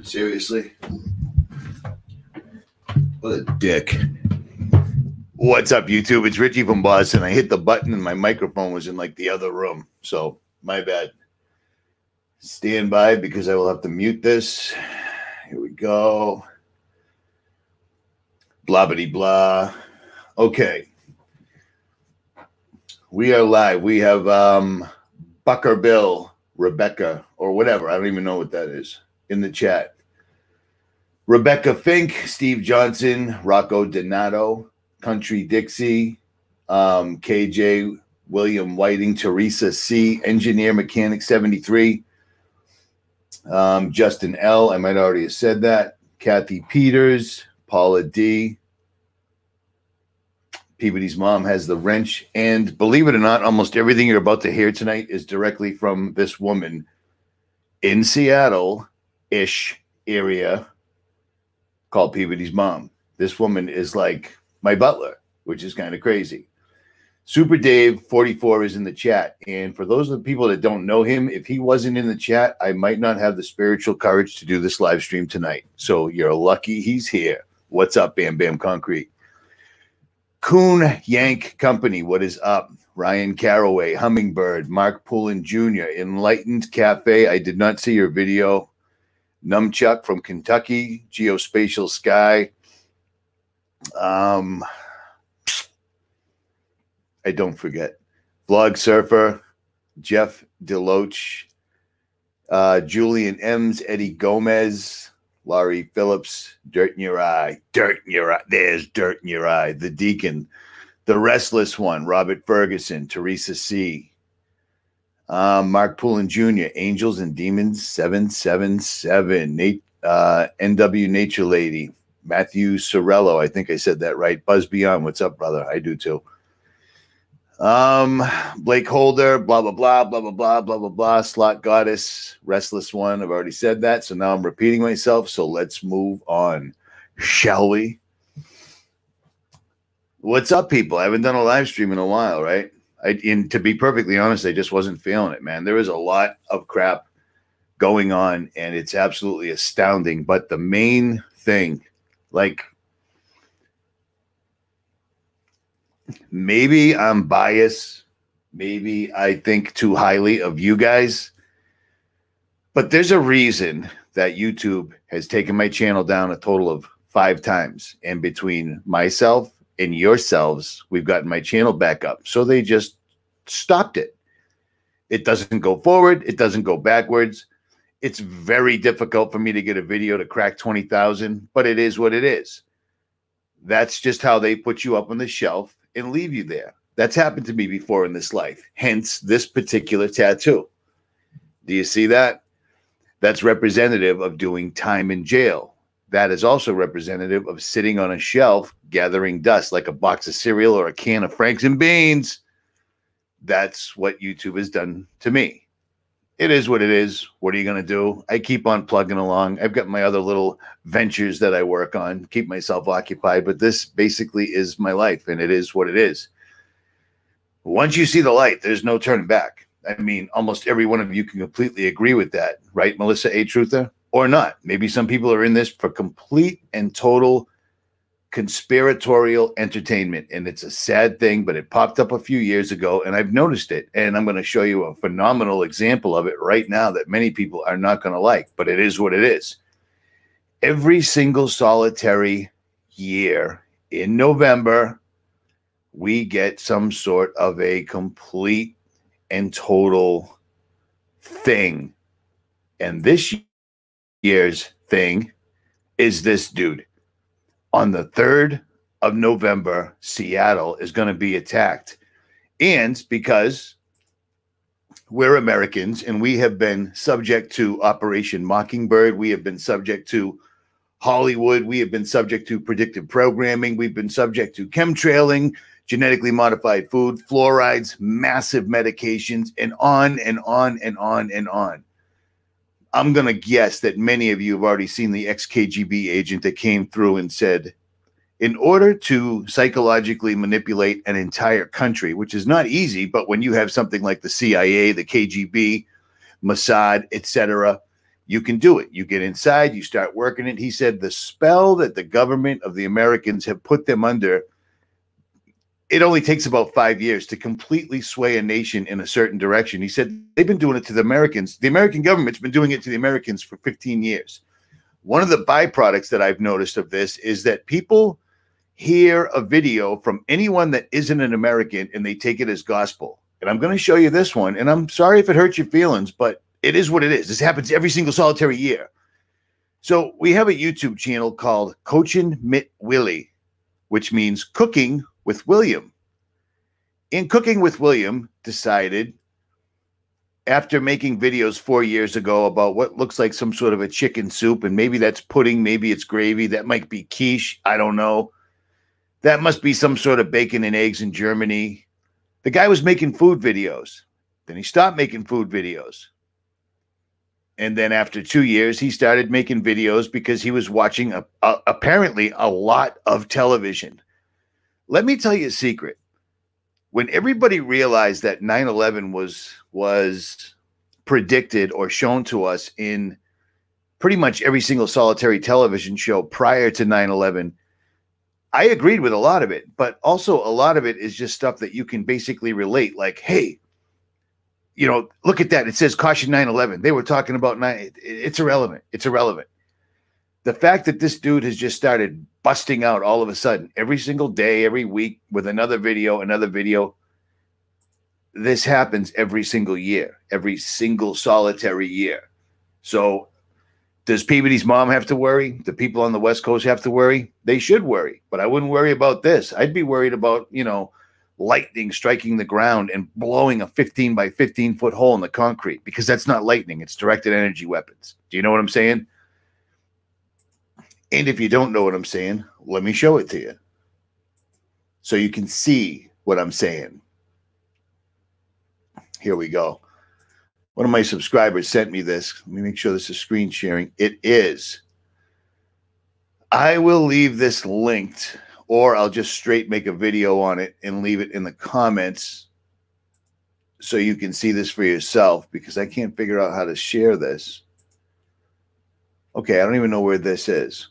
Seriously? What a dick. What's up, YouTube? It's Richie from Boston. I hit the button and my microphone was in like the other room. So, my bad. Stand by because I will have to mute this. Here we go. Blah, blah, blah. Okay. We are live. We have Bucker Bill, Rebecca, or whatever. I don't even know what that is in the chat. Rebecca Fink, Steve Johnson, Rocco Donato, Country Dixie, KJ, William Whiting, Teresa C, Engineer Mechanic 73, Justin L, I might already have said that, Kathy Peters, Paula D, Peabody's mom has the wrench, and believe it or not, almost everything you're about to hear tonight is directly from this woman in Seattle-ish area called Peabody's mom. This woman is like my butler, which is kind of crazy. Super Dave 44 is in the chat. And for those of the people that don't know him, if he wasn't in the chat, I might not have the spiritual courage to do this live stream tonight. So you're lucky he's here. What's up, Bam Bam Concrete? Coon Yank Company, what is up? Ryan Caraway, Hummingbird, Mark Poulin Jr., Enlightened Cafe. I did not see your video. Numchuck from Kentucky, Geospatial Sky. I don't forget. Vlog Surfer, Jeff Deloach, Julian Ems, Eddie Gomez, Laurie Phillips, Dirt in Your Eye. Dirt in Your Eye. There's Dirt in Your Eye. The Deacon. The Restless One, Robert Ferguson, Teresa C. Mark Poulin Jr., Angels and Demons 777, NW Nature Lady, Matthew Sorello, I think I said that right. Buzz Beyond, what's up, brother? I do too. Blake Holder, blah, blah, blah, blah, blah, blah, blah, blah, blah, Slot Goddess, Restless One, I've already said that, so now I'm repeating myself, so let's move on, shall we? What's up, people? I haven't done a live stream in a while, right? And to be perfectly honest, I just wasn't feeling it, man. There is a lot of crap going on, and it's absolutely astounding. But the main thing, like, maybe I'm biased. Maybe I think too highly of you guys. But there's a reason that YouTube has taken my channel down a total of 5 times. And between myself and yourselves, we've gotten my channel back up. So they just stopped it. It doesn't go forward. It doesn't go backwards. It's very difficult for me to get a video to crack 20,000, but it is what it is. That's just how they put you up on the shelf and leave you there. That's happened to me before in this life. Hence this particular tattoo. Do you see that? That's representative of doing time in jail. That is also representative of sitting on a shelf gathering dust like a box of cereal or a can of Franks and Beans. That's what YouTube has done to me. It is what it is. What are you going to do? I keep on plugging along. I've got my other little ventures that I work on, keep myself occupied, but this basically is my life, and it is what it is. Once you see the light, there's no turning back. I mean, almost every one of you can completely agree with that, right, Melissa A. Truther? Or not. Maybe some people are in this for complete and total conspiratorial entertainment. And it's a sad thing, but it popped up a few years ago, and I've noticed it. And I'm going to show you a phenomenal example of it right now that many people are not going to like, but it is what it is. Every single solitary year in November, we get some sort of a complete and total thing. And this year's thing is this dude. On the 3rd of November, Seattle is going to be attacked. And because we're Americans and we have been subject to Operation Mockingbird, we have been subject to Hollywood, we have been subject to predictive programming, we've been subject to chemtrailing, genetically modified food, fluorides, massive medications, and on and on and on and on. I'm going to guess that many of you have already seen the ex-KGB agent that came through and said, in order to psychologically manipulate an entire country, which is not easy, but when you have something like the CIA, the KGB, Mossad, etc., You can do it. You get inside, you start working it. He said the spell that the government of the Americans have put them under, it only takes about 5 years to completely sway a nation in a certain direction. He said they've been doing it to the Americans. The American government's been doing it to the Americans for 15 years. One of the byproducts that I've noticed of this is that people hear a video from anyone that isn't an American and they take it as gospel. And I'm going to show you this one. And I'm sorry if it hurts your feelings, but it is what it is. This happens every single solitary year. So we have a YouTube channel called Coachin' mit Willie, which means cooking with William. And Cooking with William decided, after making videos 4 years ago about what looks like some sort of a chicken soup, and maybe that's pudding, maybe it's gravy, that might be quiche, I don't know. That must be some sort of bacon and eggs in Germany. The guy was making food videos. Then he stopped making food videos. And then after 2 years, he started making videos because he was watching apparently a lot of television. Let me tell you a secret. When everybody realized that 9/11 was predicted or shown to us in pretty much every single solitary television show prior to 9/11, I agreed with a lot of it, but also a lot of it is just stuff that you can basically relate. Like, hey, you know, look at that. It says caution 9/11. They were talking about it's irrelevant. It's irrelevant. The fact that this dude has just started busting out all of a sudden every single day, every week with another video, this happens every single year, every single solitary year. So does Peabody's mom have to worry? The people on the West Coast have to worry? They should worry, but I wouldn't worry about this. I'd be worried about, you know, lightning striking the ground and blowing a 15 by 15 foot hole in the concrete, because that's not lightning. It's directed energy weapons. Do you know what I'm saying? And if you don't know what I'm saying, let me show it to you so you can see what I'm saying. Here we go. One of my subscribers sent me this. Let me make sure this is screen sharing. It is. I will leave this linked, or I'll just straight make a video on it and leave it in the comments so you can see this for yourself, because I can't figure out how to share this. Okay, I don't even know where this is.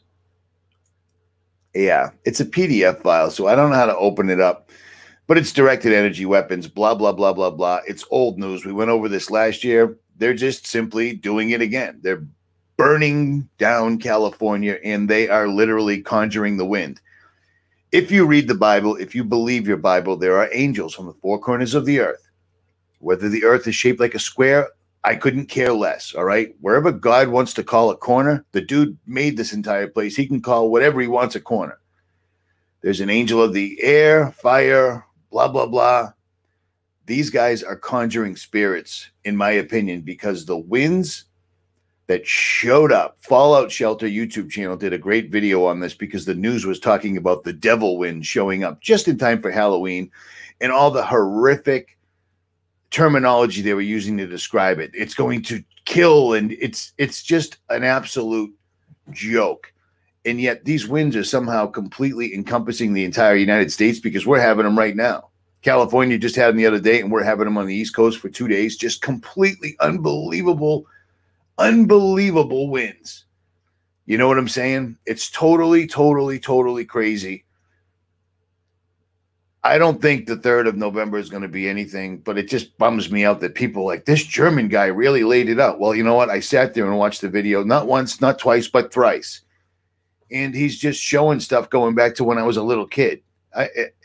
Yeah, it's a PDF file, so I don't know how to open it up. But it's directed energy weapons, blah, blah, blah, blah, blah. It's old news. We went over this last year. They're just simply doing it again. They're burning down California, and they are literally conjuring the wind. If you read the Bible, if you believe your Bible, there are angels on the four corners of the earth. Whether the earth is shaped like a square, I couldn't care less, all right? Wherever God wants to call a corner, the dude made this entire place. He can call whatever he wants a corner. There's an angel of the air, fire, blah, blah, blah. These guys are conjuring spirits, in my opinion, because the winds that showed up, Fallout Shelter YouTube channel did a great video on this, because the news was talking about the devil wind showing up just in time for Halloween and all the horrific terminology they were using to describe it. It's going to kill, and it's just an absolute joke. And yet these winds are somehow completely encompassing the entire United States, because we're having them right now. California just had them the other day, and we're having them on the East Coast for 2 days. Just completely unbelievable winds. You know what I'm saying? It's totally, totally, totally crazy. I don't think the 3rd of November is going to be anything, but it just bums me out that people like, this German guy really laid it out. Well, you know what? I sat there and watched the video, not once, not twice, but thrice. And he's just showing stuff going back to when I was a little kid.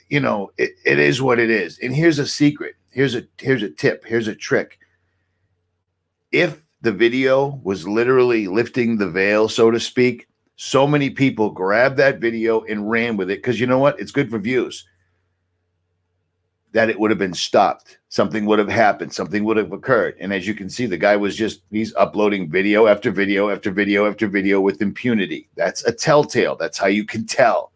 You know, it is what it is. And here's a secret. Here's a tip. Here's a trick. If the video was literally lifting the veil, so to speak, so many people grabbed that video and ran with it, because you know what? It's good for views. That it would have been stopped. Something would have happened. Something would have occurred. And as you can see, the guy was he's uploading video after video after video after video with impunity. That's a telltale. That's how you can tell.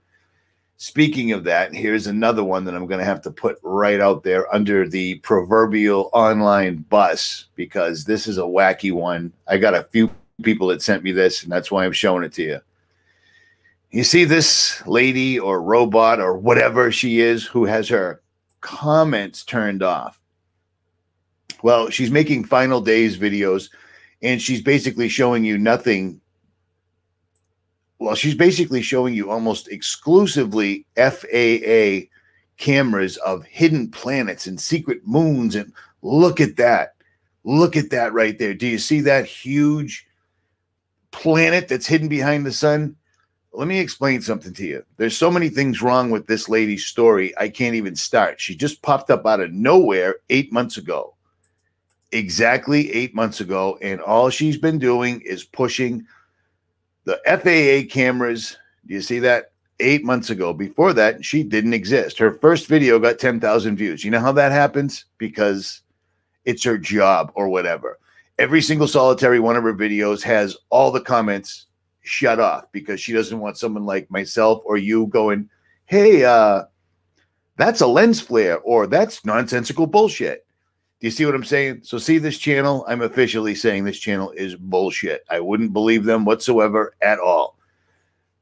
Speaking of that, here's another one that I'm going to have to put right out there under the proverbial online bus, because this is a wacky one. I got a few people that sent me this, and that's why I'm showing it to you. You see this lady or robot or whatever she is who has her comments turned off. Well, she's making Final Days videos, And she's basically showing you nothing. Well, she's basically showing you almost exclusively FAA cameras of hidden planets and secret moons. And look at that. Look at that right there. Do you see that huge planet that's hidden behind the sun? Let me explain something to you. There's so many things wrong with this lady's story, I can't even start. She just popped up out of nowhere 8 months ago. Exactly 8 months ago. And all she's been doing is pushing the FAA cameras. Do you see that? 8 months ago. Before that, she didn't exist. Her first video got 10,000 views. You know how that happens? Because it's her job or whatever. Every single solitary one of her videos has all the comments shut off because she doesn't want someone like myself or you going, hey, that's a lens flare, or that's nonsensical bullshit. Do you see what I'm saying? So see this channel? I'm officially saying this channel is bullshit. I wouldn't believe them whatsoever at all.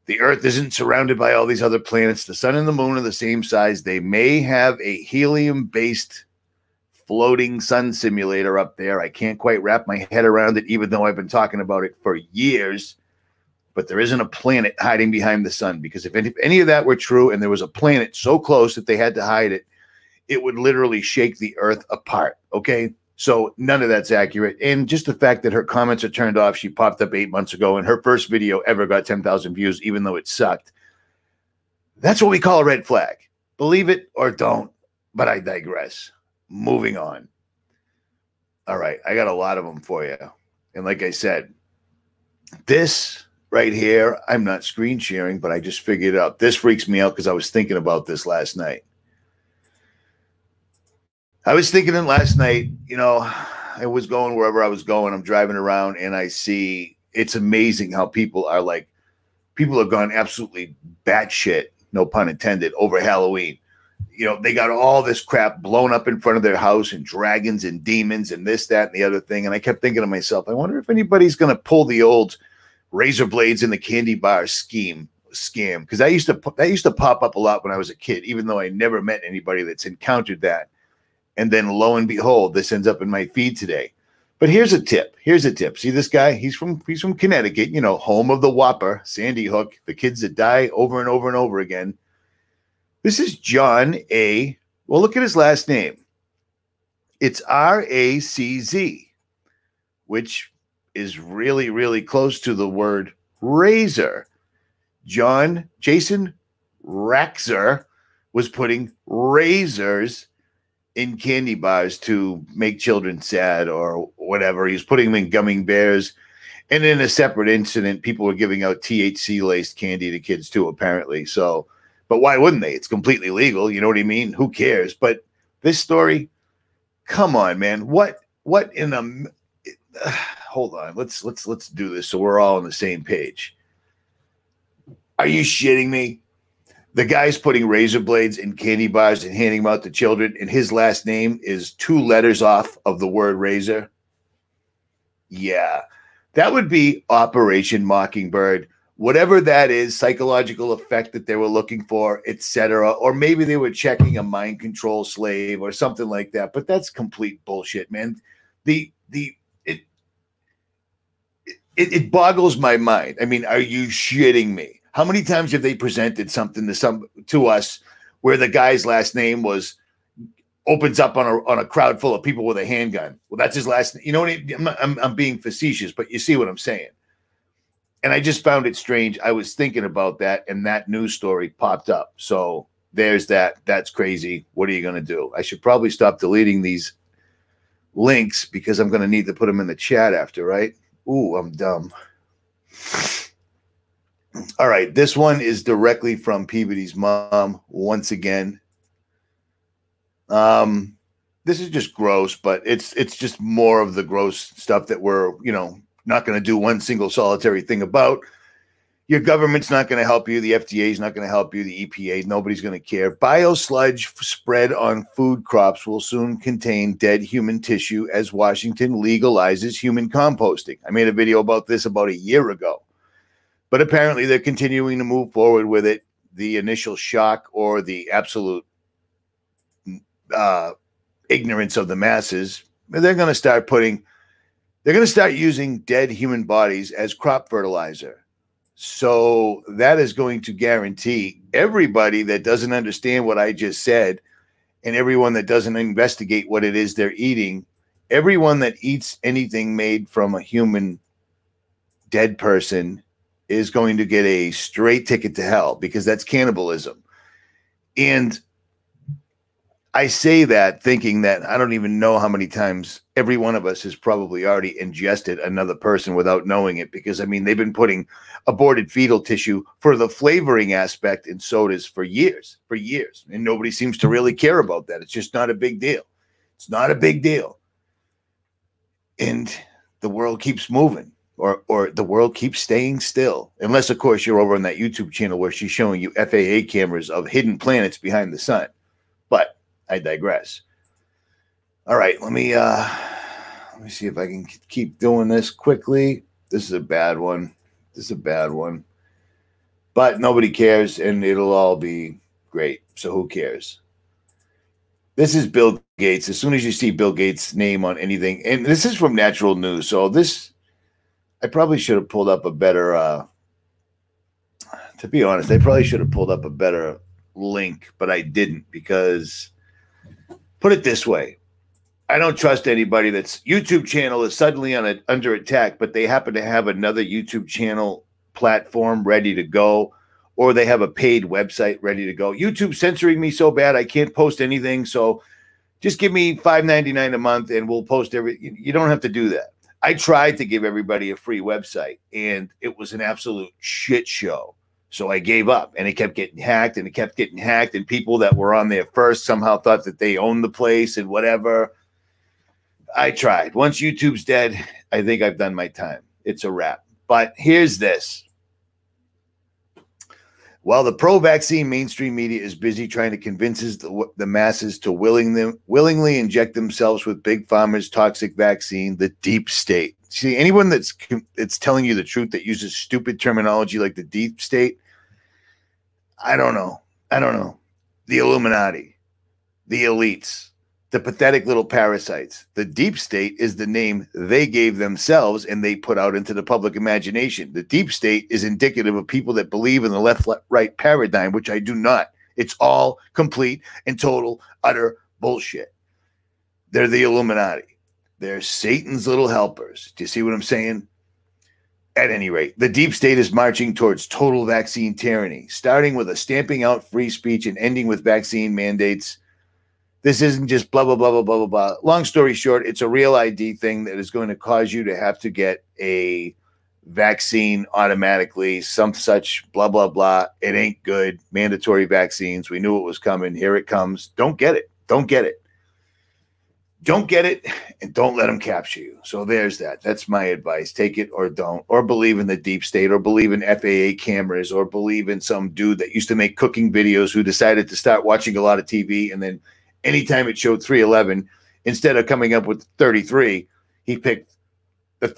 The Earth isn't surrounded by all these other planets. The sun and the moon are the same size. They may have a helium-based floating sun simulator up there. I can't quite wrap my head around it, even though I've been talking about it for years. But there isn't a planet hiding behind the sun, because if any of that were true and there was a planet so close that they had to hide it, it would literally shake the Earth apart, okay? So none of that's accurate. And just the fact that her comments are turned off, she popped up 8 months ago, and her first video ever got 10,000 views, even though it sucked. That's what we call a red flag. Believe it or don't, but I digress. Moving on. All right, I got a lot of them for you. And like I said, this right here, I'm not screen sharing, but I just figured it out. This freaks me out because I was thinking about this last night. I was thinking last night, you know, I was going wherever I was going. I'm driving around and I see, it's amazing how people are like, people have gone absolutely batshit, no pun intended, over Halloween. You know, they got all this crap blown up in front of their house and dragons and demons and this, that, and the other thing. And I kept thinking to myself, I wonder if anybody's going to pull the old razor blades in the candy bar scam, because that used to pop up a lot when I was a kid, even though I never met anybody that's encountered that. And then lo and behold, this ends up in my feed today. But here's a tip. Here's a tip. See this guy? He's from Connecticut, you know, home of the Whopper, Sandy Hook, the kids that die over and over and over again. This is John A. Well, look at his last name. It's R-A-C-Z, which is really, really close to the word razor. Jason Raxer was putting razors in candy bars to make children sad or whatever. He was putting them in gummy bears. And in a separate incident, people were giving out THC-laced candy to kids too, apparently. So, but why wouldn't they? It's completely legal. You know what I mean? Who cares? But this story, come on, man. What in the... hold on. Let's do this so we're all on the same page. Are you shitting me? The guy's putting razor blades in candy bars and handing them out to children, and his last name is 2 letters off of the word razor. Yeah, that would be Operation Mockingbird. Whatever that is, psychological effect that they were looking for, etc. Or maybe they were checking a mind control slave or something like that. But that's complete bullshit, man. It boggles my mind. I mean, are you shitting me? How many times have they presented something to us where the guy's last name was opens up on a crowd full of people with a handgun? Well, that's his last name. You know what I mean? I'm being facetious, but you see what I'm saying. And I just found it strange. I was thinking about that, and that news story popped up. So there's that. That's crazy. What are you going to do? I should probably stop deleting these links because I'm going to need to put them in the chat after, right? Ooh, I'm dumb. All right, this one is directly from Peabody's mom once again. This is just gross, but it's just more of the gross stuff that we're, you know, not going to do one single solitary thing about. Your government's not going to help you. The FDA is not going to help you. The EPA, nobody's going to care. Biosludge spread on food crops will soon contain dead human tissue as Washington legalizes human composting. I made a video about this about a year ago. But apparently they're continuing to move forward with it. The initial shock or the absolute ignorance of the masses, they're going to start putting They're going to start using dead human bodies as crop fertilizer. So that is going to guarantee everybody that doesn't understand what I just said, and everyone that doesn't investigate what it is they're eating, everyone that eats anything made from a human dead person is going to get a straight ticket to hell, because that's cannibalism. And I say that thinking that I don't even know how many times every one of us has probably already ingested another person without knowing it. Because, I mean, they've been putting aborted fetal tissue for the flavoring aspect in sodas for years. And nobody seems to really care about that. It's just not a big deal. It's not a big deal. And the world keeps moving, or the world keeps staying still. Unless, of course, you're over on that YouTube channel where she's showing you FAA cameras of hidden planets behind the sun. But I digress. All right, let me see if I can keep doing this quickly. This is a bad one. But nobody cares, and it'll all be great. So who cares? This is Bill Gates. As soon as you see Bill Gates' name on anything, and this is from Natural News. So this, I probably should have pulled up a better, to be honest, I probably should have pulled up a better link, but I didn't, because put it this way. I don't trust anybody that's YouTube channel is suddenly under attack, but they happen to have another YouTube channel platform ready to go, or they have a paid website ready to go. YouTube censoring me so bad I can't post anything, so just give me $5.99 a month and we'll post everything. You don't have to do that. I tried to give everybody a free website, and it was an absolute shit show. So I gave up, and it kept getting hacked, and and people that were on there first somehow thought that they owned the place and whatever. I tried. Once YouTube's dead, I think I've done my time. It's a wrap. But here's this. While the pro-vaccine mainstream media is busy trying to convince the masses to willingly inject themselves with Big Pharma's toxic vaccine, the deep state. See, anyone that's telling you the truth that uses stupid terminology like the deep state, I don't know. The Illuminati, the elites, the pathetic little parasites. The deep state is the name they gave themselves and they put out into the public imagination. The deep state is indicative of people that believe in the left-right paradigm, which I do not. It's all complete and total, utter bullshit. They're the Illuminati. They're Satan's little helpers. Do you see what I'm saying? At any rate, the deep state is marching towards total vaccine tyranny, starting with a stamping out free speech and ending with vaccine mandates. This isn't just blah, blah, blah, blah, blah, blah, blah. Long story short, it's a real ID thing that is going to cause you to have to get a vaccine automatically, some such blah, blah, blah. It ain't good. Mandatory vaccines. We knew it was coming. Here it comes. Don't get it. Don't get it. Don't get it, and don't let them capture you. So there's that. That's my advice. Take it or don't, or believe in the deep state, or believe in FAA cameras, or believe in some dude that used to make cooking videos who decided to start watching a lot of TV, and then anytime it showed 311, instead of coming up with 33, he picked the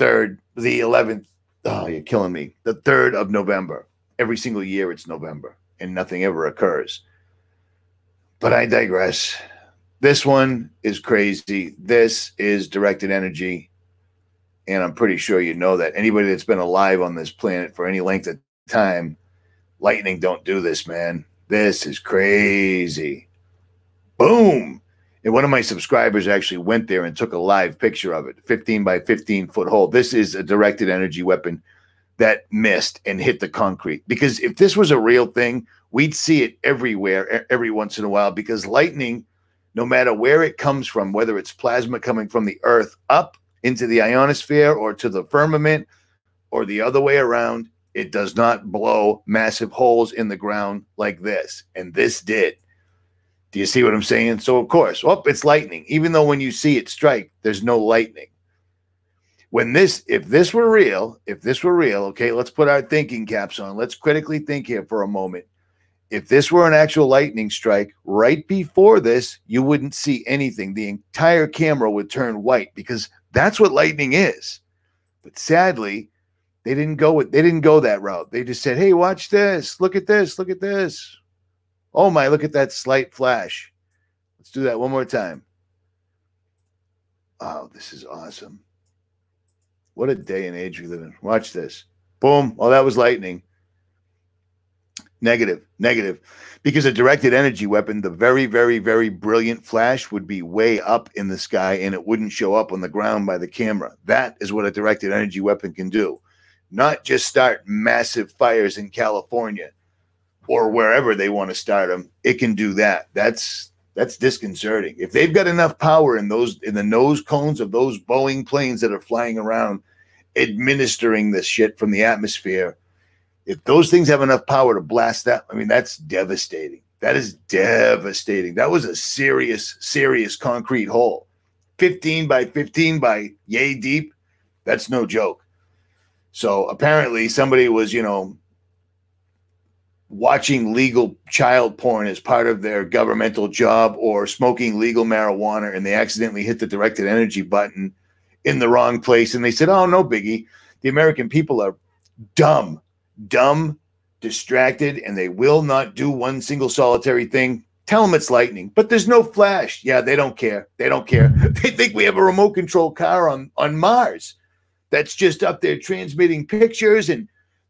11th. Oh, you're killing me. The 3rd of November. Every single year it's November, and nothing ever occurs. But I digress. This one is crazy. This is directed energy. And I'm pretty sure you know that. Anybody that's been alive on this planet for any length of time, lightning don't do this, man. This is crazy. Boom. And one of my subscribers actually went there and took a live picture of it. 15 by 15 foot hole. This is a directed energy weapon that missed and hit the concrete. Because if this was a real thing, we'd see it everywhere, every once in a while, because lightning, no matter where it comes from, whether it's plasma coming from the earth up into the ionosphere or to the firmament or the other way around, it does not blow massive holes in the ground like this. And this did. Do you see what I'm saying? So, of course, it's lightning. Even though when you see it strike, there's no lightning. If this were real, okay, let's put our thinking caps on. Let's critically think here for a moment. If this were an actual lightning strike, right before this, you wouldn't see anything. The entire camera would turn white, because that's what lightning is. But sadly, they didn't go that route. They just said, hey, watch this. Look at this. Look at this. Oh my, look at that slight flash. Let's do that one more time. Oh, this is awesome. What a day and age we live in. Watch this. Boom. Oh, that was lightning. Negative. Because a directed energy weapon, the very, very, very brilliant flash would be way up in the sky and it wouldn't show up on the ground by the camera. That is what a directed energy weapon can do. Not just start massive fires in California or wherever they want to start them. It can do that. That's disconcerting. If they've got enough power in the nose cones of those Boeing planes that are flying around administering this shit from the atmosphere, if those things have enough power to blast that, I mean, that's devastating. That is devastating. That was a serious, serious concrete hole. 15 by 15 by yay deep. That's no joke. So apparently somebody was, watching legal child porn as part of their governmental job or smoking legal marijuana, and they accidentally hit the directed energy button in the wrong place. And they said, oh, no biggie. The American people are dumb, distracted, and they will not do one single solitary thing. Tell them it's lightning, but there's no flash. Yeah, they don't care. They think we have a remote control car on Mars that's just up there transmitting pictures, and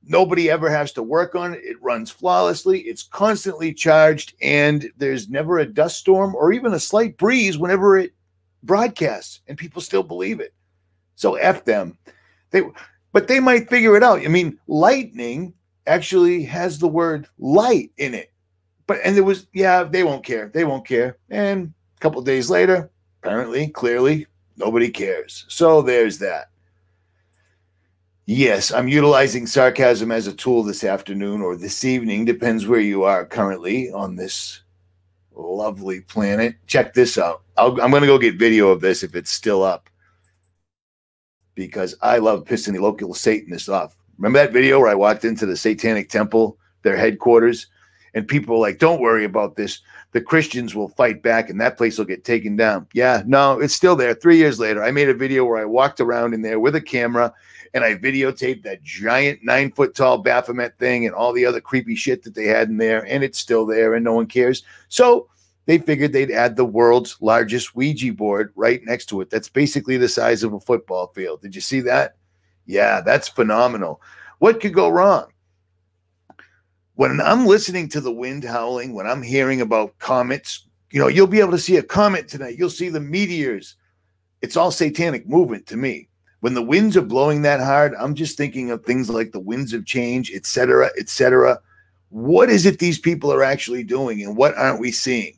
nobody ever has to work on it. It runs flawlessly. It's constantly charged, and there's never a dust storm or even a slight breeze whenever it broadcasts, and people still believe it. So F them. But they might figure it out. I mean, lightning actually has the word light in it. They won't care. They won't care. And a couple of days later, apparently, clearly, nobody cares. So there's that. Yes, I'm utilizing sarcasm as a tool this afternoon or this evening, depends where you are currently on this lovely planet. Check this out. I'm going to go get video of this if it's still up, because I love pissing the local Satanists off. Remember that video where I walked into the Satanic Temple, their headquarters, and people were like, don't worry about this. The Christians will fight back and that place will get taken down. Yeah, no, it's still there. 3 years later, I made a video where I walked around in there with a camera and I videotaped that giant 9-foot tall Baphomet thing and all the other creepy shit that they had in there, and it's still there and no one cares. So they figured they'd add the world's largest Ouija board right next to it. That's basically the size of a football field. Did you see that? Yeah, that's phenomenal. What could go wrong? When I'm listening to the wind howling, when I'm hearing about comets, you'll be able to see a comet tonight. You'll see the meteors. It's all satanic movement to me. When the winds are blowing that hard, I'm just thinking of things like the winds of change, et cetera, et cetera. What is it these people are actually doing, and what aren't we seeing?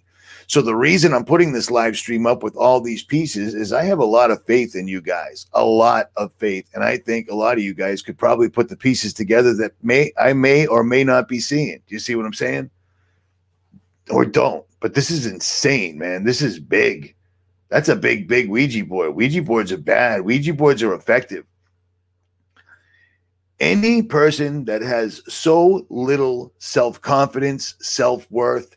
So the reason I'm putting this live stream up with all these pieces is I have a lot of faith in you guys, a lot of faith. And I think a lot of you guys could probably put the pieces together that I may or may not be seeing. Do you see what I'm saying? Or don't. But this is insane, man. This is big. That's a big, big Ouija board. Ouija boards are bad. Ouija boards are effective. Any person that has so little self-confidence, self-worth,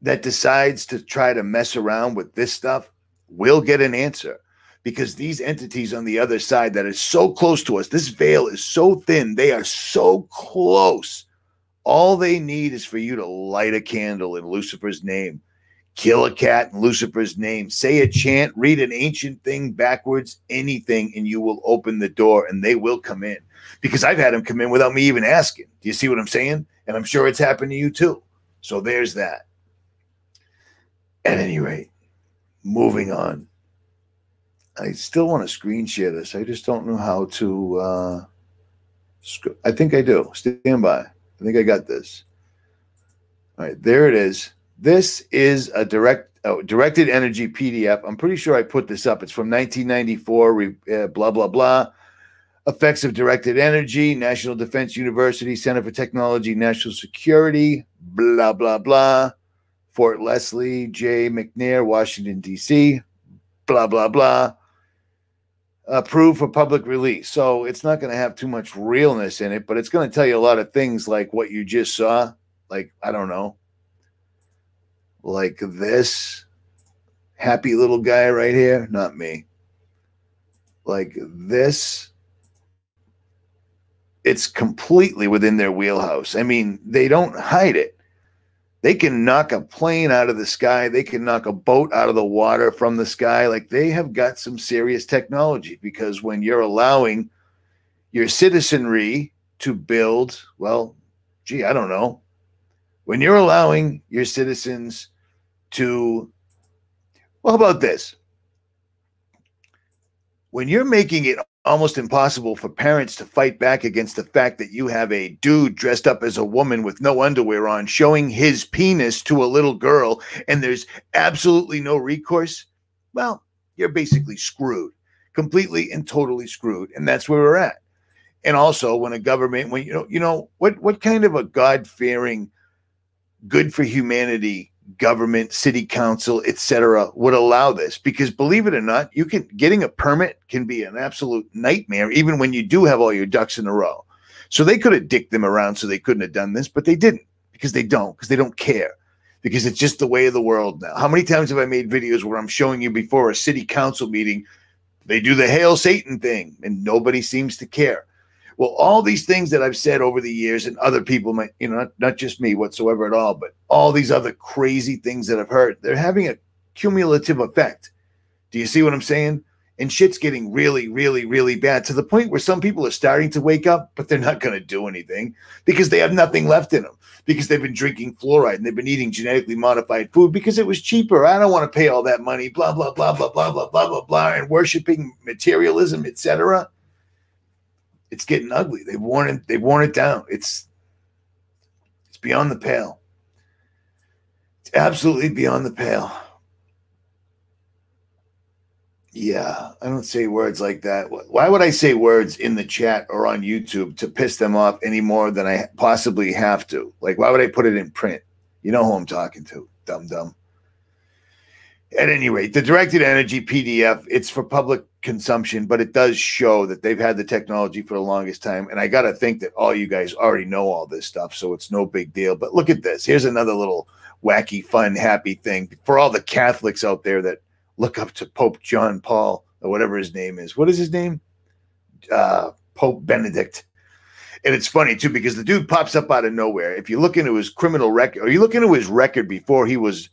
that decides to try to mess around with this stuff will get an answer, because these entities on the other side that are so close to us, this veil is so thin, they are so close. All they need is for you to light a candle in Lucifer's name, kill a cat in Lucifer's name, say a chant, read an ancient thing backwards, anything, and you will open the door and they will come in. Because I've had them come in without me even asking. Do you see what I'm saying? And I'm sure it's happened to you too. So there's that. At any rate, moving on. I still want to screen share this. I just don't know how to. I think I do. Stand by. I think I got this. All right, there it is. This is a directed energy PDF. I'm pretty sure I put this up. It's from 1994. Blah blah blah. Effects of directed energy. National Defense University Center for Technology, National Security. Blah blah blah. Fort Leslie, J. McNair, Washington, D.C., blah, blah, blah. Approved for public release. So it's not going to have too much realness in it, but it's going to tell you a lot of things like what you just saw. Like, I don't know, like this happy little guy right here. Not me. Like this. It's completely within their wheelhouse. I mean, they don't hide it. They can knock a plane out of the sky. They can knock a boat out of the water from the sky. Like, they have got some serious technology, because when you're allowing your citizenry to build, well, gee, I don't know. When you're allowing your citizens to, well, how about this? When you're making it almost impossible for parents to fight back against the fact that you have a dude dressed up as a woman with no underwear on showing his penis to a little girl, and there's absolutely no recourse, well, you're basically screwed, completely and totally screwed. And that's where we're at. And also, when a government, when what kind of a God-fearing, good for humanity government, city council, etc., would allow this? Because believe it or not, getting a permit can be an absolute nightmare, even when you do have all your ducks in a row. So they could have dicked them around so they couldn't have done this, but they didn't, because they don't care, because it's just the way of the world now. How many times have I made videos where I'm showing you before a city council meeting, they do the Hail Satan thing, and nobody seems to care? Well, all these things that I've said over the years, and other people might, not just me whatsoever at all, but all these other crazy things that I've heard, they're having a cumulative effect. Do you see what I'm saying? And shit's getting really, really, really bad, to the point where some people are starting to wake up, but they're not going to do anything, because they have nothing left in them, because they've been drinking fluoride and they've been eating genetically modified food because it was cheaper. I don't want to pay all that money, blah, blah, blah, blah, blah, blah, blah, blah, blah, and worshiping materialism, etc. It's getting ugly. They've worn it down. It's beyond the pale. It's absolutely beyond the pale. Yeah, I don't say words like that. Why would I say words in the chat or on YouTube to piss them off any more than I possibly have to? Like, why would I put it in print? You know who I'm talking to, dumb. At any rate, the directed energy PDF, it's for public consumption, but it does show that they've had the technology for the longest time. And I got to think that all you guys already know all this stuff, so it's no big deal. But look at this. Here's another little wacky, fun, happy thing for all the Catholics out there that look up to Pope John Paul, or whatever his name is. What is his name? Pope Benedict. And it's funny, too, because the dude pops up out of nowhere. If you look into his criminal record, or you look into his record before he was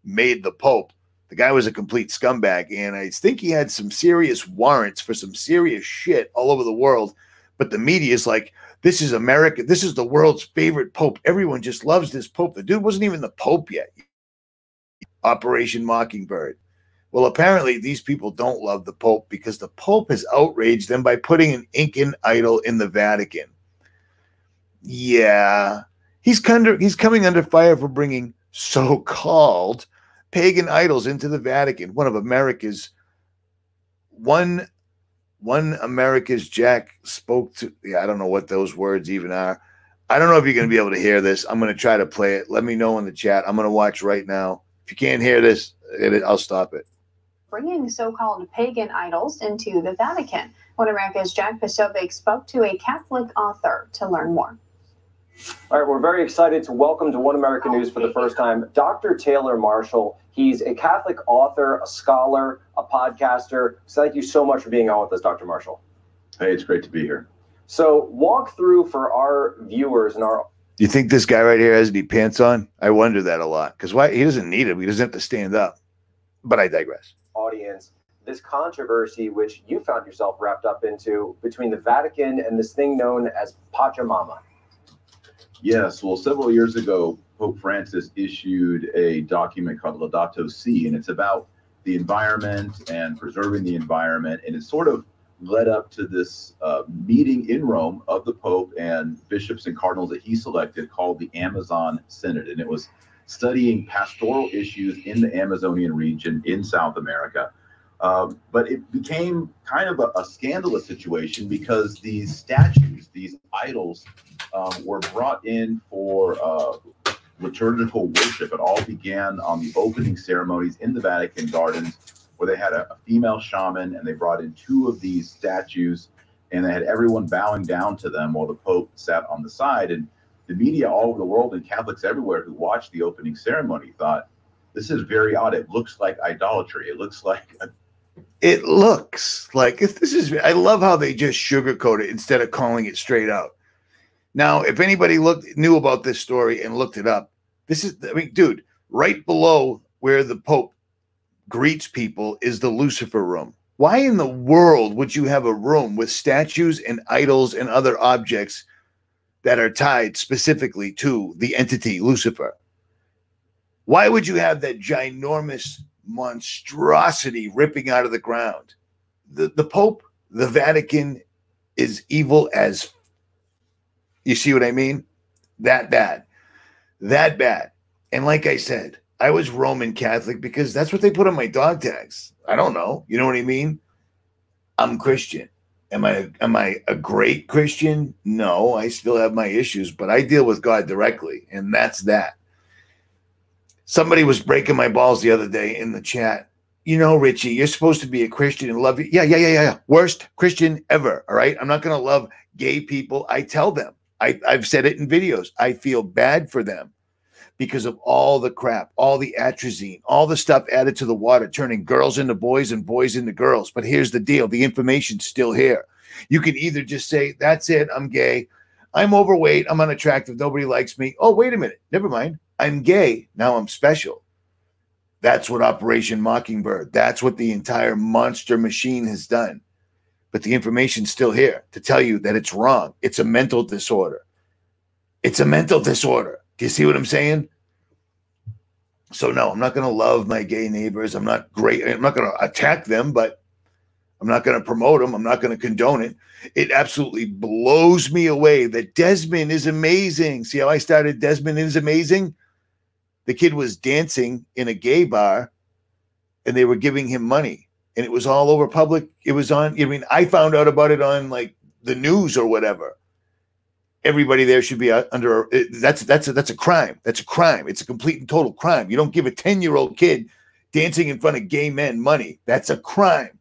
made the Pope, the guy was a complete scumbag, and I think he had some serious warrants for some serious shit all over the world. But the media is like, this is America. This is the world's favorite Pope. Everyone just loves this Pope. The dude wasn't even the Pope yet. Operation Mockingbird. Well, apparently these people don't love the Pope because the Pope has outraged them by putting an Incan idol in the Vatican. Yeah, he's coming under fire for bringing so-called pagan idols into the Vatican. One America's Jack spoke to. Yeah, I don't know what those words even are. I don't know if you're going to be able to hear this. I'm going to try to play it. Let me know in the chat. I'm going to watch right now. If you can't hear this, I'll stop it. Bringing so-called pagan idols into the Vatican. One America's Jack Posobiec spoke to a Catholic author to learn more. All right, we're very excited to welcome to One American News for the first time Dr. Taylor Marshall. He's a Catholic author, a scholar, a podcaster. So thank you so much for being on with us, Dr. Marshall. Hey, it's great to be here. So walk through for our viewers and our... You think this guy right here has any pants on? I wonder that a lot. Because why? He doesn't need them. He doesn't have to stand up. But I digress. Audience, this controversy which you found yourself wrapped up into between the Vatican and this thing known as Pachamama. Yes, well, several years ago, Pope Francis issued a document called Laudato Si, and it's about the environment and preserving the environment. And it sort of led up to this meeting in Rome of the Pope and bishops and cardinals that he selected called the Amazon Synod. And it was studying pastoral issues in the Amazonian region in South America. But it became kind of a scandalous situation because these statues, these idols, were brought in for liturgical worship. It all began on the opening ceremonies in the Vatican Gardens, where they had a female shaman, and they brought in two of these statues, and they had everyone bowing down to them while the Pope sat on the side. And the media all over the world and Catholics everywhere who watched the opening ceremony thought, this is very odd. It looks like idolatry. It looks like this is. I love how they just sugarcoat it instead of calling it straight out. Now, if anybody knew about this story and looked it up, This is, I mean, dude, right below where the Pope greets people is the Lucifer room. Why in the world would you have a room with statues and idols and other objects that are tied specifically to the entity Lucifer? Why would you have that ginormous monstrosity ripping out of the ground? The Pope, the Vatican is evil as, you see what I mean? That bad. That bad. And like I said, I was Roman Catholic because that's what they put on my dog tags. I don't know. You know what I mean? I'm Christian. Am I a great Christian? No, I still have my issues, but I deal with God directly, and that's that. Somebody was breaking my balls the other day in the chat. You know, Richie, you're supposed to be a Christian and love you. Yeah. Worst Christian ever, all right? I'm not going to love gay people. I tell them. I've said it in videos. I feel bad for them because of all the crap, all the atrazine, all the stuff added to the water, turning girls into boys and boys into girls. But here's the deal. The information's still here. You can either just say, that's it, I'm gay, I'm overweight, I'm unattractive, nobody likes me. Oh, wait a minute. Never mind. I'm gay. Now I'm special. That's what Operation Mockingbird, that's what the entire monster machine has done. But the information's still here to tell you that it's wrong. It's a mental disorder. It's a mental disorder. Do you see what I'm saying? So no, I'm not going to love my gay neighbors. I'm not great. I'm not going to attack them, but I'm not going to promote them. I'm not going to condone it. It absolutely blows me away that Desmond is amazing. See how I started Desmond is amazing? The kid was dancing in a gay bar and they were giving him money. And it was all over public. It was on, I mean, I found out about it on like the news or whatever. Everybody there should be under, that's a crime. That's a crime. It's a complete and total crime. You don't give a 10-year-old kid dancing in front of gay men money. That's a crime.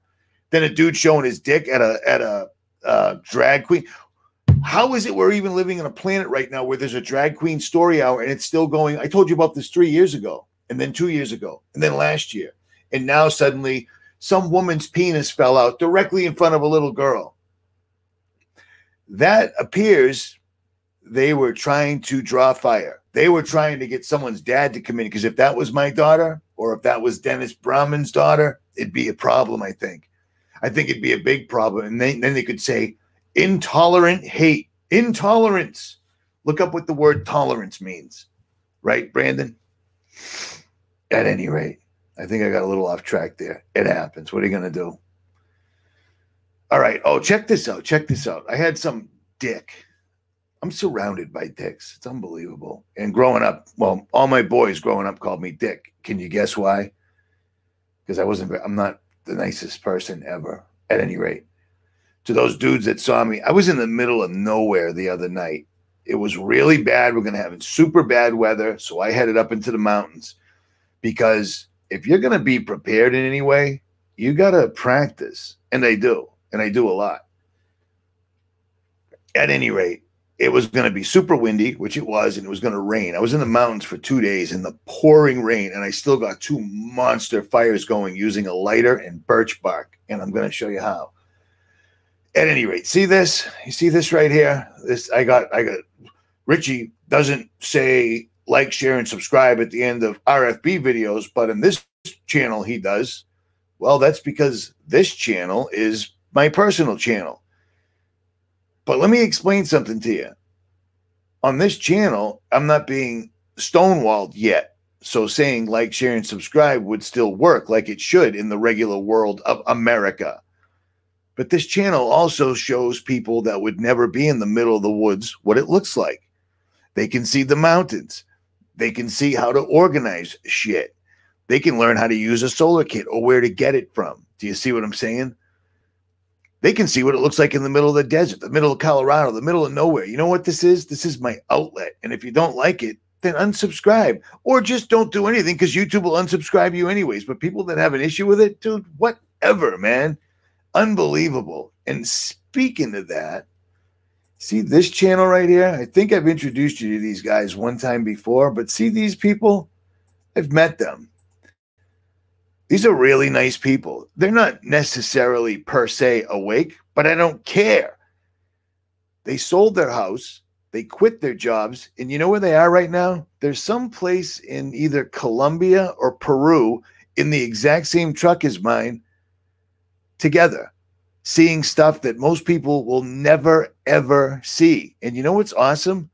Then a dude showing his dick at a drag queen. How is it we're even living on a planet right now where there's a drag queen story hour and it's still going? I told you about this 3 years ago, and then 2 years ago, and then last year. And now suddenly some woman's penis fell out directly in front of a little girl. That appears they were trying to draw fire. They were trying to get someone's dad to come in, because if that was my daughter or if that was Dennis Brahman's daughter, it'd be a problem, I think. I think it'd be a big problem. And then they could say intolerant hate, intolerance. Look up what the word tolerance means. Right, Brandon? At any rate, I think I got a little off track there. It happens. What are you going to do? All right. Oh, check this out. Check this out. I had some dick. I'm surrounded by dicks. It's unbelievable. And growing up, well, all my boys growing up called me Dick. Can you guess why? Because I'm not the nicest person ever. At any rate, to those dudes that saw me, I was in the middle of nowhere the other night. It was really bad. We're going to have super bad weather. So I headed up into the mountains, because if you're going to be prepared in any way, you got to practice. And I do. And I do a lot. At any rate, it was going to be super windy, which it was, and it was going to rain. I was in the mountains for 2 days in the pouring rain, and I still got 2 monster fires going using a lighter and birch bark, and I'm going to show you how. At any rate, see this? You see this right here? This I got. Richie doesn't say like, share, and subscribe at the end of RFB videos, but in this channel he does. Well, that's because this channel is my personal channel. But let me explain something to you. On this channel, I'm not being stonewalled yet. So saying like, share, and subscribe would still work like it should in the regular world of America. But this channel also shows people that would never be in the middle of the woods what it looks like. They can see the mountains. They can see how to organize shit. They can learn how to use a solar kit or where to get it from. Do you see what I'm saying? They can see what it looks like in the middle of the desert, the middle of Colorado, the middle of nowhere. You know what this is? This is my outlet. And if you don't like it, then unsubscribe. Or just don't do anything, because YouTube will unsubscribe you anyways. But people that have an issue with it, dude, whatever, man. Unbelievable. And speaking of that, see this channel right here? I think I've introduced you to these guys one time before, but see these people? I've met them. These are really nice people. They're not necessarily per se awake, but I don't care. They sold their house They quit their jobs. And you know where they are right now? There's some place in either Colombia or Peru in the exact same truck as mine together, seeing stuff that most people will never, ever see. And you know what's awesome?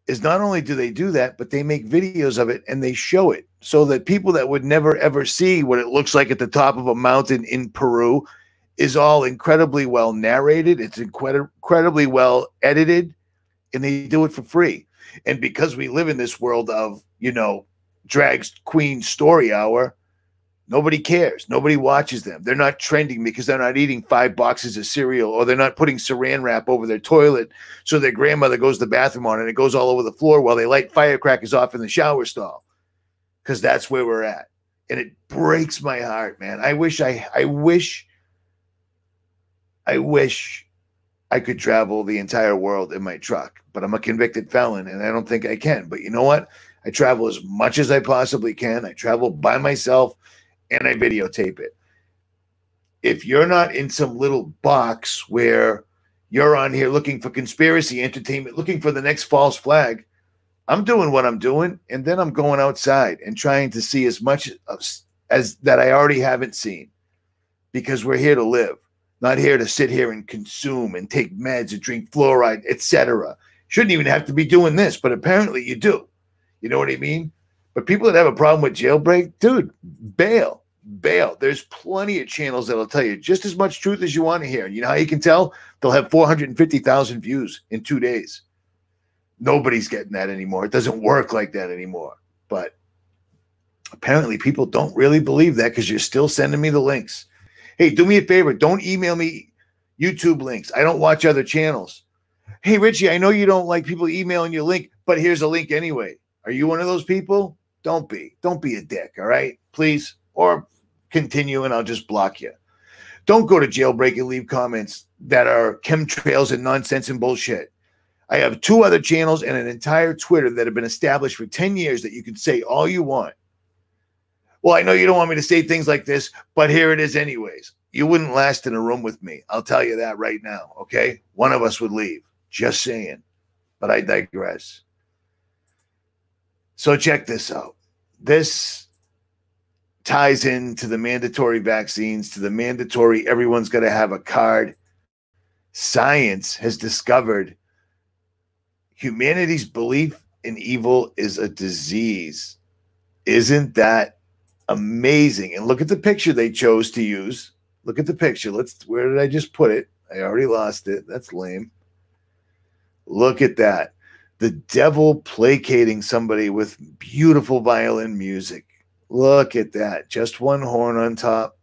Is not only do they do that, but they make videos of it and they show it so that people that would never, ever see what it looks like at the top of a mountain in Peru is all incredibly well narrated. It's incredibly well edited, and they do it for free. And because we live in this world of, you know, drag queen story hour, nobody cares. Nobody watches them. They're not trending because they're not eating 5 boxes of cereal, or they're not putting saran wrap over their toilet so their grandmother goes to the bathroom on it and it goes all over the floor while they light firecrackers off in the shower stall. Because that's where we're at. And it breaks my heart, man. I wish I could travel the entire world in my truck, but I'm a convicted felon and I don't think I can. But you know what? I travel as much as I possibly can. I travel by myself and I videotape it. If you're not in some little box where you're on here looking for conspiracy entertainment, looking for the next false flag, I'm doing what I'm doing, and then I'm going outside and trying to see as much as that I already haven't seen, because we're here to live, not here to sit here and consume and take meds and drink fluoride, etc. Shouldn't even have to be doing this, but apparently you do. You know what I mean? But people that have a problem with jailbreak, dude, bail. There's plenty of channels that'll tell you just as much truth as you want to hear. You know how you can tell? They'll have 450,000 views in 2 days. Nobody's getting that anymore. It doesn't work like that anymore. But apparently people don't really believe that, because you're still sending me the links. Hey, do me a favor. Don't email me YouTube links. I don't watch other channels. Hey, Richie, I know you don't like people emailing you a link, but here's a link anyway. Are you one of those people? Don't be. Don't be a dick, all right? Please. Or continue and I'll just block you. Don't go to Jailbreak and leave comments that are chemtrails and nonsense and bullshit. I have 2 other channels and an entire Twitter that have been established for 10 years that you can say all you want. Well, I know you don't want me to say things like this, but here it is anyways. You wouldn't last in a room with me. I'll tell you that right now, okay? One of us would leave. Just saying. But I digress. So check this out. This ties into the mandatory vaccines, to the mandatory everyone's got to have a card. Science has discovered humanity's belief in evil is a disease. Isn't that amazing? And look at the picture they chose to use. Look at the picture. Where did I just put it? I already lost it. That's lame. Look at that. The devil placating somebody with beautiful violin music. Look at that. Just one horn on top.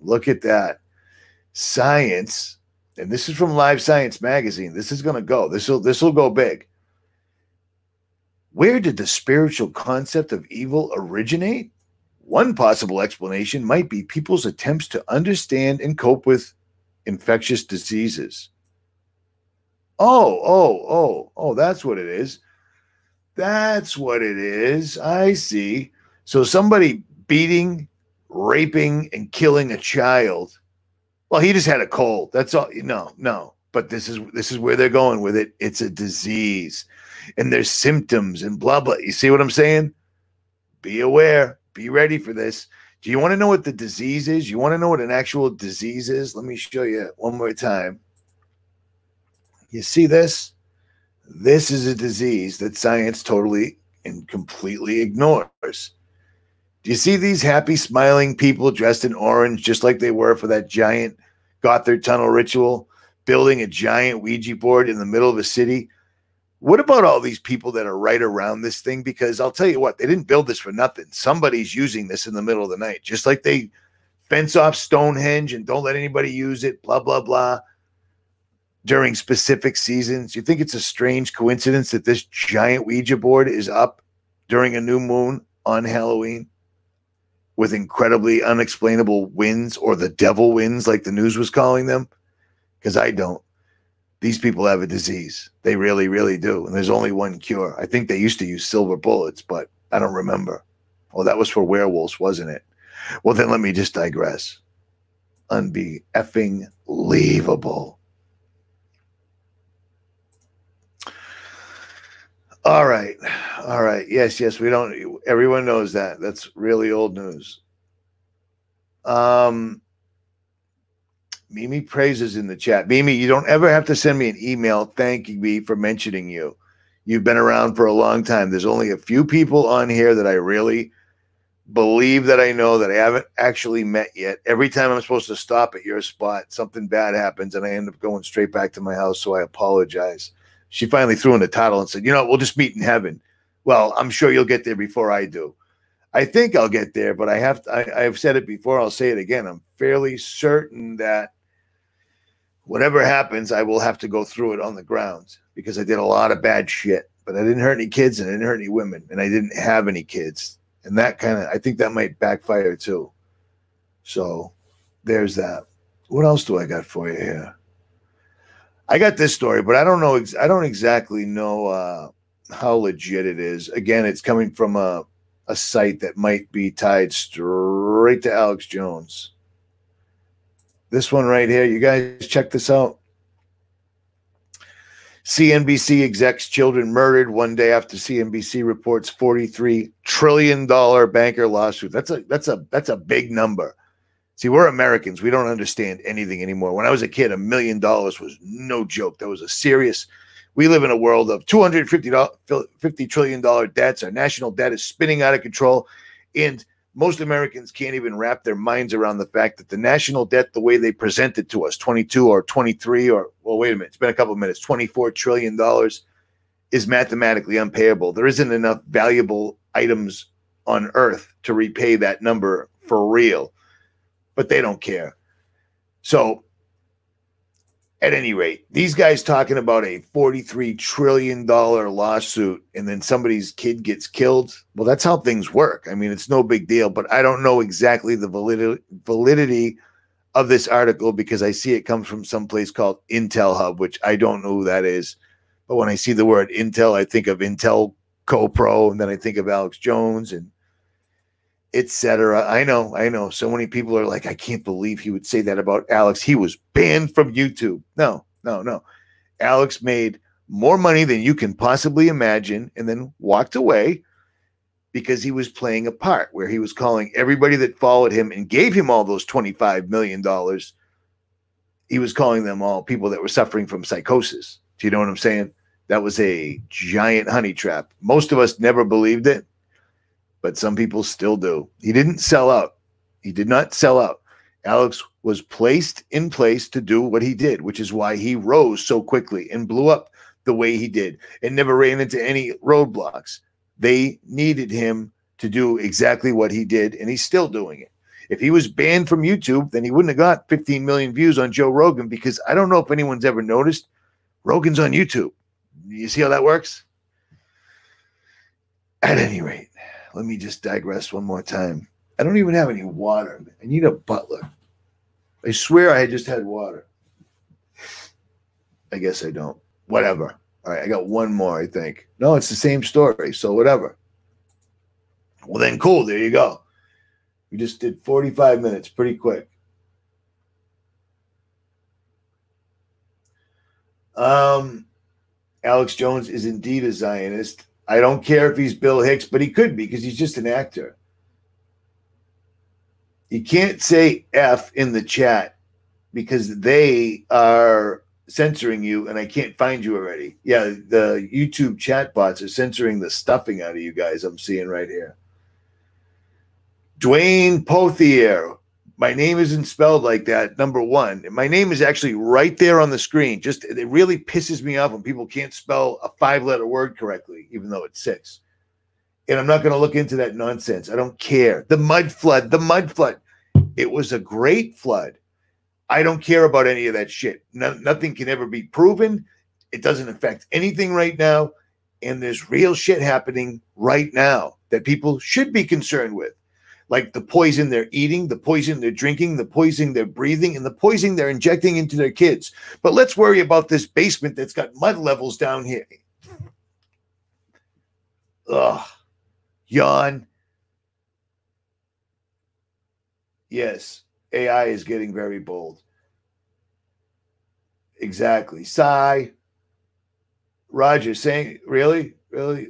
Look at that. Science, and this is from Live Science magazine. This is going to go. This will go big. Where did the spiritual concept of evil originate? One possible explanation might be people's attempts to understand and cope with infectious diseases. Oh, that's what it is. That's what it is. I see. So somebody beating, raping, and killing a child. Well, he just had a cold. That's all. No. But this is where they're going with it. It's a disease. And there's symptoms and blah, blah. You see what I'm saying? Be aware. Be ready for this. Do you want to know what the disease is? You want to know what an actual disease is? Let me show you one more time. You see this? This is a disease that science totally and completely ignores. Do you see these happy, smiling people dressed in orange, just like they were for that giant Gothard Tunnel ritual, building a giant Ouija board in the middle of a city? What about all these people that are right around this thing? Because I'll tell you what, they didn't build this for nothing. Somebody's using this in the middle of the night, just like they fence off Stonehenge and don't let anybody use it, blah, blah, blah, during specific seasons. You think it's a strange coincidence that this giant Ouija board is up during a new moon on Halloween with incredibly unexplainable winds, or the devil winds like the news was calling them? Because I don't. These people have a disease. They really, really do. And there's only one cure. I think they used to use silver bullets, but I don't remember. Oh, that was for werewolves, wasn't it? Well, then let me just digress. Unbe-effing-lievable. All right. All right. Yes, yes. Everyone knows that. That's really old news. Mimi praises in the chat. Mimi, you don't ever have to send me an email thanking me for mentioning you. You've been around for a long time. There's only a few people on here that I really believe that I know that I haven't actually met yet. Every time I'm supposed to stop at your spot, something bad happens and I end up going straight back to my house. So I apologize. She finally threw in the title and said, you know, we'll just meet in heaven. Well, I'm sure you'll get there before I do. I think I'll get there, but I've said it before. I'll say it again. I'm fairly certain that whatever happens, I will have to go through it on the ground because I did a lot of bad shit, but I didn't hurt any kids and I didn't hurt any women and I didn't have any kids. And that I think that might backfire too. So there's that. What else do I got for you here? I got this story, but I don't know. I don't exactly know how legit it is. Again, it's coming from a site that might be tied straight to Alex Jones. This one right here, you guys check this out. CNBC execs' children murdered one day after CNBC reports $43 trillion banker lawsuit. That's a big number. See, we're Americans. We don't understand anything anymore. When I was a kid, $1 million was no joke. That was a serious. We live in a world of $250 trillion debts. Our national debt is spinning out of control. And most Americans can't even wrap their minds around the fact that the national debt, the way they present it to us, 22 or 23 or, well, wait a minute, it's been a couple of minutes, $24 trillion is mathematically unpayable. There isn't enough valuable items on earth to repay that number for real, but they don't care. So at any rate, these guys talking about a $43 trillion lawsuit and then somebody's kid gets killed. Well, that's how things work. I mean, it's no big deal, but I don't know exactly the validity of this article because I see it comes from some place called Intel Hub, which I don't know who that is. But when I see the word Intel, I think of Intel Co-Pro, and then I think of Alex Jones and etc. I know. So many people are like, I can't believe he would say that about Alex. He was banned from YouTube. No. Alex made more money than you can possibly imagine and then walked away because he was playing a part where he was calling everybody that followed him and gave him all those $25 million. He was calling them all people that were suffering from psychosis. Do you know what I'm saying? That was a giant honey trap. Most of us never believed it, but some people still do. He didn't sell out. He did not sell out. Alex was placed in place to do what he did, which is why he rose so quickly and blew up the way he did and never ran into any roadblocks. They needed him to do exactly what he did, and he's still doing it. If he was banned from YouTube, then he wouldn't have got 15 million views on Joe Rogan because I don't know if anyone's ever noticed Rogan's on YouTube. You see how that works? At any rate, let me just digress one more time. I don't even have any water. I need a butler. I swear I just had water. I guess I don't. Whatever. All right, I got one more, I think. No, it's the same story, so whatever. Well, then cool. There you go. We just did 45 minutes pretty quick. Alex Jones is indeed a Zionist. I don't care if he's Bill Hicks, but he could be because he's just an actor. You can't say F in the chat because they are censoring you and I can't find you already. Yeah, the YouTube chat bots are censoring the stuffing out of you guys I'm seeing right here. Dwayne Pothier. My name isn't spelled like that, number one. My name is actually right there on the screen. Just it really pisses me off when people can't spell a 5-letter word correctly, even though it's 6. And I'm not going to look into that nonsense. I don't care. The mud flood. It was a great flood. I don't care about any of that shit. Nothing can ever be proven. It doesn't affect anything right now. And there's real shit happening right now that people should be concerned with. Like the poison they're eating, the poison they're drinking, the poison they're breathing, and the poison they're injecting into their kids. But let's worry about this basement that's got mud levels down here. Ugh. Yawn. Yes, AI is getting very bold. Exactly. Sigh. Roger saying, really? Really?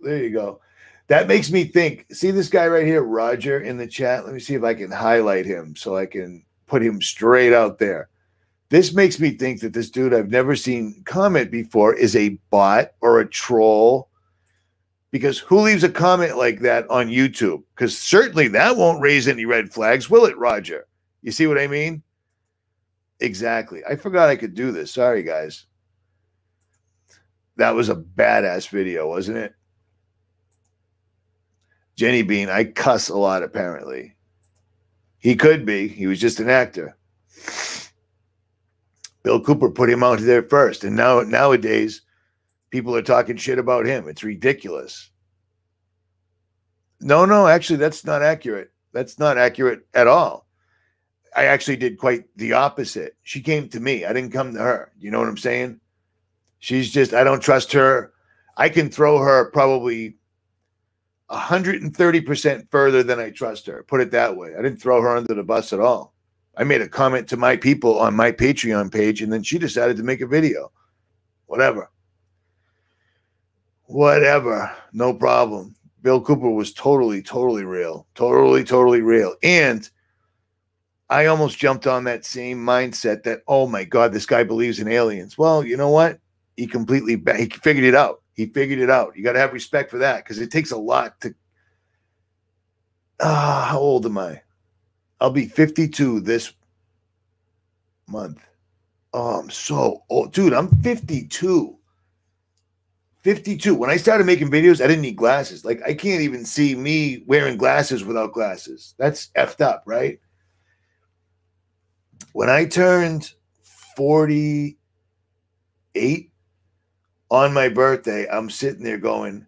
There you go. That makes me think. See this guy right here, Roger, in the chat? Let me see if I can highlight him so I can put him straight out there. This makes me think that this dude I've never seen comment before is a bot or a troll. Because who leaves a comment like that on YouTube? Because certainly that won't raise any red flags, will it, Roger? You see what I mean? Exactly. I forgot I could do this. Sorry, guys. That was a badass video, wasn't it? Jenny Bean, I cuss a lot, apparently. He could be. He was just an actor. Bill Cooper put him out there first. And nowadays, people are talking shit about him. It's ridiculous. No, actually, that's not accurate. That's not accurate at all. I actually did quite the opposite. She came to me. I didn't come to her. You know what I'm saying? She's just, I don't trust her. I can throw her probably 130% further than I trust her. Put it that way. I didn't throw her under the bus at all. I made a comment to my people on my Patreon page, and then she decided to make a video. Whatever. No problem. Bill Cooper was totally real. Totally real. And I almost jumped on that same mindset that, oh my God, this guy believes in aliens. Well, you know what? He figured it out. He figured it out. You got to have respect for that because it takes a lot to. How old am I? I'll be 52 this month. Oh, I'm so old. Dude, I'm 52. 52. When I started making videos, I didn't need glasses. Like, I can't even see me wearing glasses without glasses. That's effed up, right? When I turned 48 on my birthday, I'm sitting there going,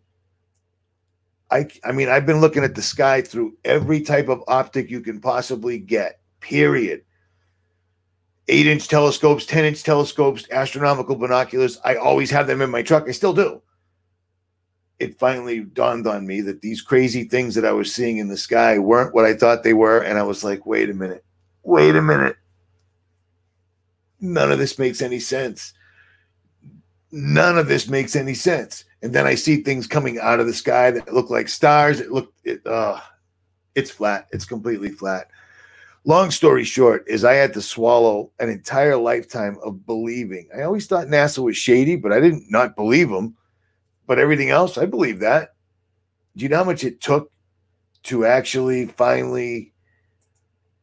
I mean, I've been looking at the sky through every type of optic you can possibly get, period. 8-inch telescopes, 10-inch telescopes, astronomical binoculars. I always have them in my truck. I still do. It finally dawned on me that these crazy things that I was seeing in the sky weren't what I thought they were. And I was like, wait a minute. None of this makes any sense. None of this makes any sense. And then I see things coming out of the sky that look like stars. It's flat. It's completely flat. Long story short is I had to swallow an entire lifetime of believing. I always thought NASA was shady, but I didn't not believe them. But everything else, I believe that. Do you know how much it took to actually finally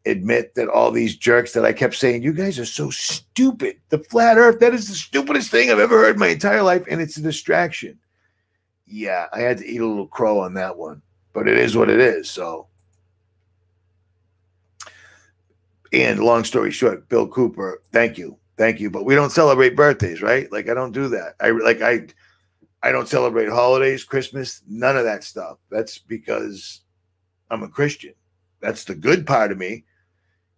admit that all these jerks that I kept saying, you guys are so stupid. The flat earth, that is the stupidest thing I've ever heard in my entire life, and it's a distraction. Yeah, I had to eat a little crow on that one, but it is what it is, so. And long story short, Bill Cooper, thank you, but we don't celebrate birthdays, right? Like, I don't do that. I don't celebrate holidays, Christmas, none of that stuff. That's because I'm a Christian. That's the good part of me.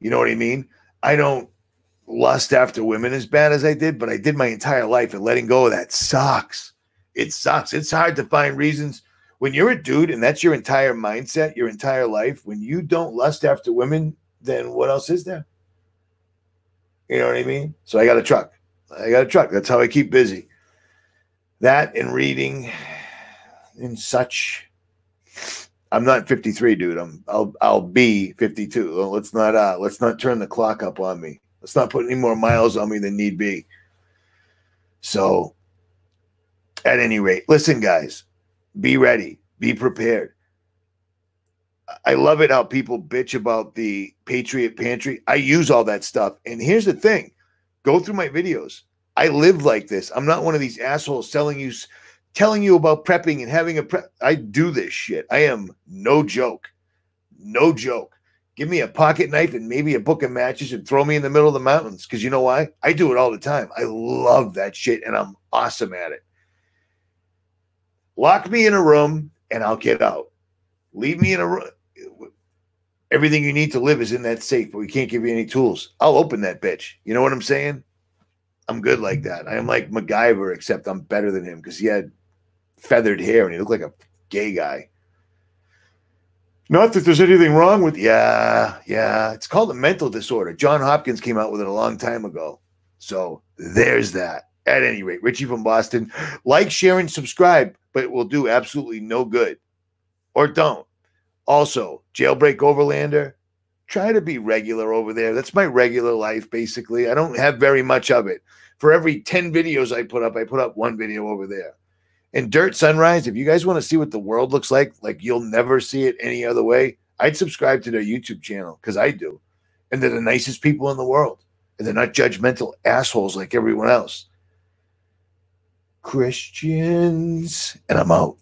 You know what I mean? I don't lust after women as bad as I did, but I did my entire life, and letting go of that sucks. It sucks. It's hard to find reasons. When you're a dude and that's your entire mindset, your entire life, when you don't lust after women, then what else is there? You know what I mean? So I got a truck. That's how I keep busy. That and reading and such. I'm not 53, dude. I'll be 52. Let's not turn the clock up on me. Let's not put any more miles on me than need be. So, at any rate, listen, guys, be ready, be prepared. I love it how people bitch about the Patriot Pantry. I use all that stuff. And here's the thing. Go through my videos. I live like this. I'm not one of these assholes telling you about prepping and having a prep. I do this shit. I am no joke. No joke. Give me a pocket knife and maybe a book of matches and throw me in the middle of the mountains. Because you know why? I do it all the time. I love that shit and I'm awesome at it. Lock me in a room and I'll get out. Leave me in a room. Everything you need to live is in that safe, but we can't give you any tools. I'll open that bitch. You know what I'm saying? I'm good like that. I am like MacGyver, except I'm better than him because he had feathered hair and he looked like a gay guy. Not that there's anything wrong with, yeah. It's called a mental disorder. John Hopkins came out with it a long time ago. So there's that. At any rate, Richie from Boston. Like, share, and subscribe. but it will do absolutely no good. Or don't. Also, Jailbreak Overlander, try to be regular over there. That's my regular life, basically. I don't have very much of it. For every 10 videos I put up one video over there. And Dirt Sunrise, if you guys want to see what the world looks like you'll never see it any other way, I'd subscribe to their YouTube channel, because I do. And they're the nicest people in the world. And they're not judgmental assholes like everyone else. Christians. And I'm out.